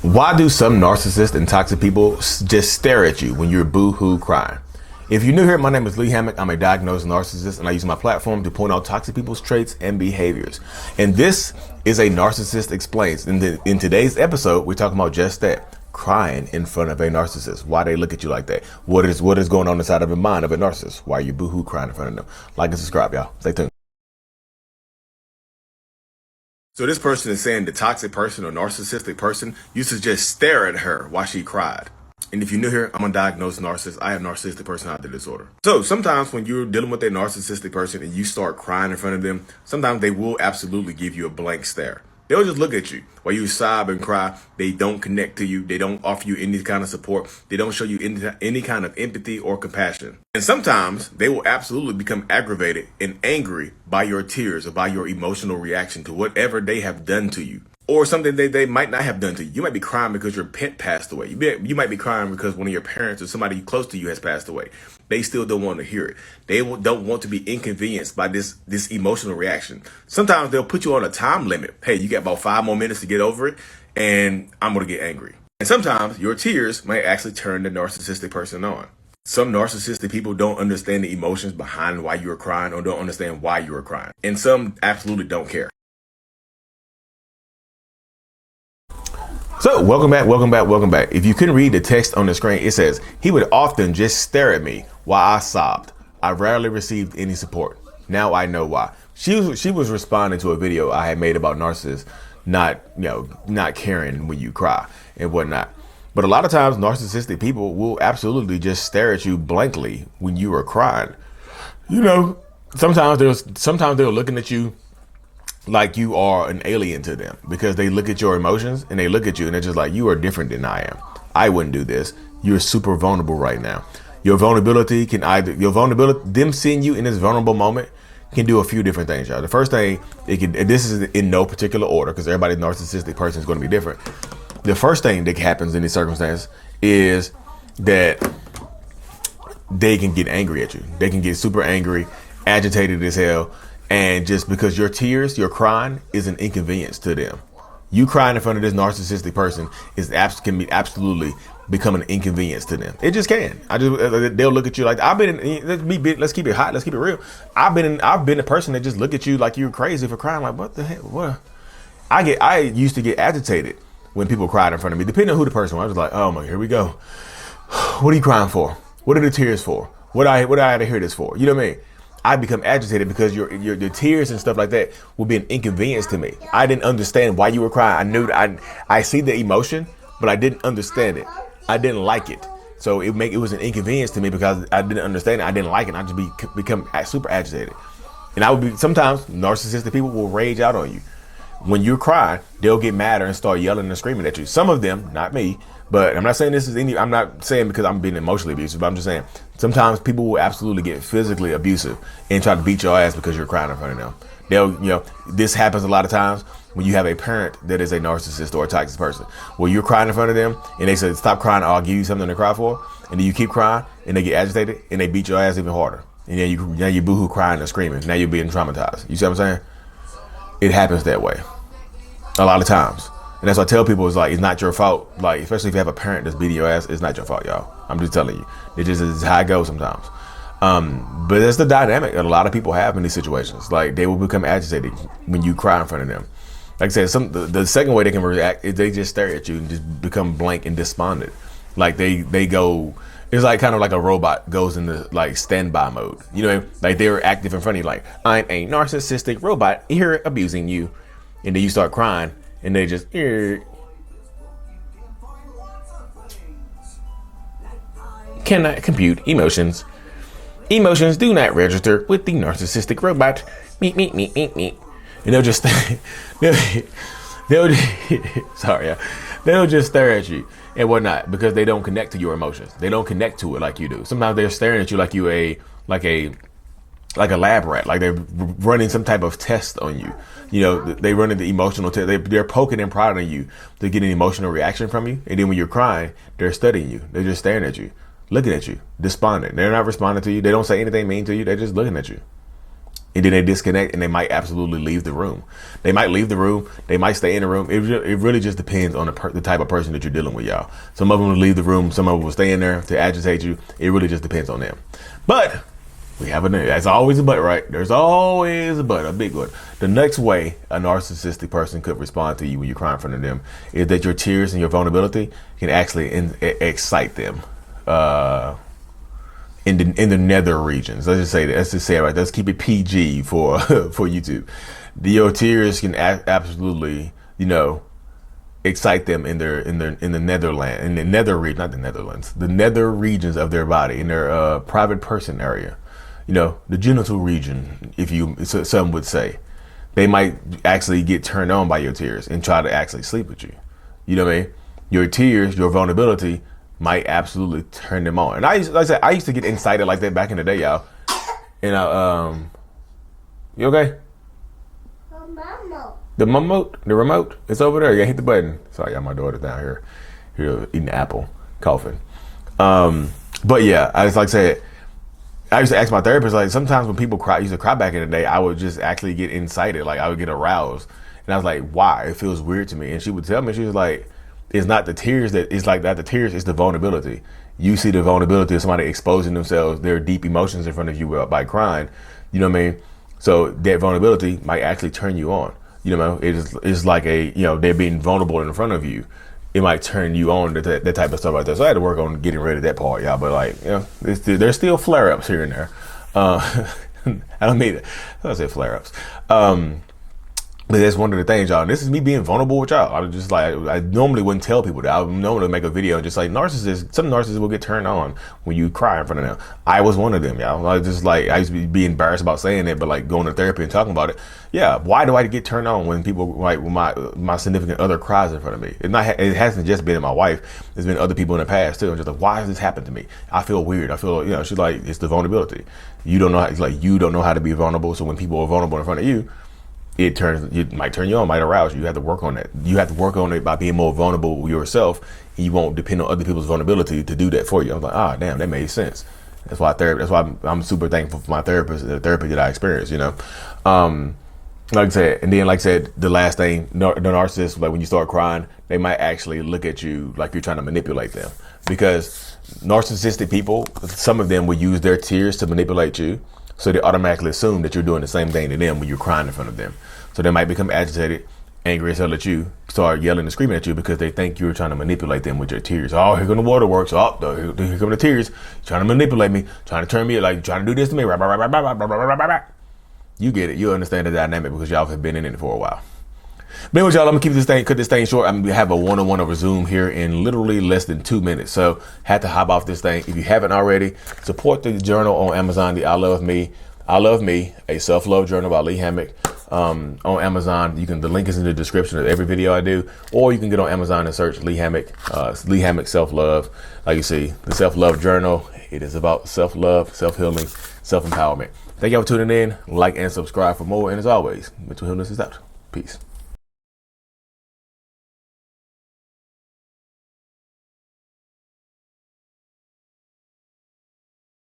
Why do some narcissists and toxic people just stare at you when you're boo-hoo crying? If you're new here, my name is Lee Hammock. I'm a diagnosed narcissist, and I use my platform to point out toxic people's traits and behaviors. And this is a Narcissist Explains. In today's episode, we're talking about just that, crying in front of a narcissist. Why they look at you like that? What is going on inside of the mind of a narcissist? Why are you boo-hoo crying in front of them? Like and subscribe, y'all. Stay tuned. So this person is saying the toxic person or narcissistic person used to just stare at her while she cried. And if you're new here, I'm a diagnosed narcissist. I have narcissistic personality disorder. So sometimes when you're dealing with a narcissistic person and you start crying in front of them, sometimes they will absolutely give you a blank stare. They'll just look at you while you sob and cry. They don't connect to you. They don't offer you any kind of support. They don't show you any kind of empathy or compassion. And sometimes they will absolutely become aggravated and angry by your tears or by your emotional reaction to whatever they have done to you. Or something they might not have done to you. You might be crying because your pet passed away. You might be crying because one of your parents or somebody close to you has passed away. They still don't want to hear it. They don't want to be inconvenienced by this emotional reaction. Sometimes they'll put you on a time limit. Hey, you got about 5 more minutes to get over it, and I'm going to get angry. And sometimes your tears might actually turn the narcissistic person on. Some narcissistic people don't understand the emotions behind why you're crying or don't understand why you're crying. And some absolutely don't care. So welcome back. If you couldn't read the text on the screen, it says, he would often just stare at me while I sobbed. I rarely received any support. Now I know why. She was responding to a video I had made about narcissists not caring when you cry and whatnot. But a lot of times narcissistic people will absolutely just stare at you blankly when you are crying. Sometimes they're looking at you like you are an alien to them because they look at your emotions and they look at you and they're just like, you are different than I am. I wouldn't do this. You're super vulnerable right now. Your vulnerability, them seeing you in this vulnerable moment can do a few different things, y'all. The first thing, this is in no particular order because everybody's narcissistic person is going to be different. The first thing that happens in this circumstance is that they can get angry at you. They can get super angry, agitated as hell. And just because your tears, your crying is an inconvenience to them. You crying in front of this narcissistic person can be absolutely become an inconvenience to them. It just can. They'll look at you like let's keep it hot. Let's keep it real. I've been a person that just look at you like you're crazy for crying. Like, what the hell? What? I used to get agitated when people cried in front of me, depending on who the person was. I was like, oh my, here we go. What are you crying for? What are the tears for? What I had to hear this for? You know what I mean? I become agitated because your tears and stuff like that will be an inconvenience to me. I didn't understand why you were crying. I see the emotion, but I didn't understand it. I didn't like it. So it was an inconvenience to me because I didn't understand it. I didn't like it. I just become super agitated. And sometimes narcissistic people will rage out on you. When you cry, they'll get mad and start yelling and screaming at you. Some of them, not me, but I'm not saying I'm not saying because I'm being emotionally abusive, but I'm just saying sometimes people will absolutely get physically abusive and try to beat your ass because you're crying in front of them. This happens a lot of times when you have a parent that is a narcissist or a toxic person, where you're crying in front of them and they say, stop crying, I'll give you something to cry for. And then you keep crying and they get agitated and they beat your ass even harder. And then you boohoo crying and screaming. Now you're being traumatized. You see what I'm saying? It happens that way a lot of times. And that's why I tell people, it's not your fault. Like, especially if you have a parent that's beating your ass, it's not your fault, y'all. I'm just telling you. It just is how it goes sometimes. But that's the dynamic that a lot of people have in these situations. Like, they will become agitated when you cry in front of them. Like I said, the second way they can react is they just stare at you and just become blank and despondent. Like they go, it's like kind of like a robot goes into like standby mode. Like they're active in front of you, like, I'm a narcissistic robot here abusing you. And then you start crying and they just cannot compute emotions. Emotions do not register with the narcissistic robot. Meet. And they'll just they'll just stare at you and whatnot because they don't connect to your emotions. They don't connect to it like you do. Sometimes they're staring at you like you like a lab rat, like they're running some type of test on you. They run the emotional test. They're poking and prodding you to get an emotional reaction from you. And then when you're crying, they're studying you. They're just staring at you, looking at you, despondent. They're not responding to you. They don't say anything mean to you. They're just looking at you. and then they disconnect and they might absolutely leave the room. They might leave the room. They might stay in the room. It really just depends on the type of person that you're dealing with, y'all. Some of them will leave the room. Some of them will stay in there to agitate you. It really just depends on them. But we have that's always a but, right? There's always a but, a big one. The next way a narcissistic person could respond to you when you cry in front of them is that your tears and your vulnerability can actually excite them. In the nether regions. Let's just say that. Let's just say it right. Let's keep it PG for YouTube. Your tears can absolutely, excite them in the Netherlands, in the nether region, not the Netherlands, the nether regions of their body, in their private person area. The genital region, some would say. They might actually get turned on by your tears and try to actually sleep with you. You know what I mean? Your tears, your vulnerability might absolutely turn them on. And I used to get excited like that back in the day, y'all. And you okay? The remote, it's over there. You hit the button. Sorry, y'all, my daughter's down here eating an apple, coughing. But yeah, I used to ask my therapist, like, sometimes when people used to cry back in the day, I would just actually get excited, like I would get aroused. And I was like, why? It feels weird to me. And she would tell me, she was like, it's not the tears it's the vulnerability. You see the vulnerability of somebody exposing themselves, their deep emotions in front of you by crying. You know what I mean? So that vulnerability might actually turn you on. It's like they're being vulnerable in front of you. It might turn you on to that type of stuff like that. So I had to work on getting rid of that part, y'all. But there's still flare-ups here and there. I don't mean it. I say flare-ups. But that's one of the things, y'all. And this is me being vulnerable with y'all. I was just like, I normally wouldn't tell people that. I would normally make a video and just like, some narcissists will get turned on when you cry in front of them. I was one of them, y'all. I used to be embarrassed about saying it, but like going to therapy and talking about it. Yeah, why do I get turned on when people, like, when my significant other cries in front of me? It hasn't just been my wife. There's been other people in the past too. I'm just like, why has this happened to me? I feel weird. I feel, she's like, it's the vulnerability. You don't know how to be vulnerable. So when people are vulnerable in front of you, it might turn you on, might arouse you. You have to work on that. You have to work on it by being more vulnerable yourself. And you won't depend on other people's vulnerability to do that for you. I was like, damn, that made sense. That's why I'm super thankful for my therapist, the therapy that I experienced, Like I said, the last thing, the narcissist, like when you start crying, they might actually look at you like you're trying to manipulate them. Because narcissistic people, some of them will use their tears to manipulate you. So they automatically assume that you're doing the same thing to them when you're crying in front of them. So they might become agitated, angry as hell at you, start yelling and screaming at you because they think you're trying to manipulate them with your tears. Oh, here come the waterworks. Oh, here come the tears. Trying to manipulate me, trying to turn me, like trying to do this to me. You get it. You understand the dynamic because y'all have been in it for a while. But anyway, y'all, I'm gonna cut this thing short. I'm gonna have a one-on-one over Zoom here in literally less than 2 minutes. So had to hop off this thing. If you haven't already, support the journal on Amazon, the I Love Me, a self-love journal by Lee Hammock, on Amazon. The link is in the description of every video I do, or you can get on Amazon and search Lee Hammock self-love. Like you see, the self-love journal. It is about self-love, self-healing, self-empowerment. Thank y'all for tuning in. Like and subscribe for more. And as always, mental illness is out. Peace.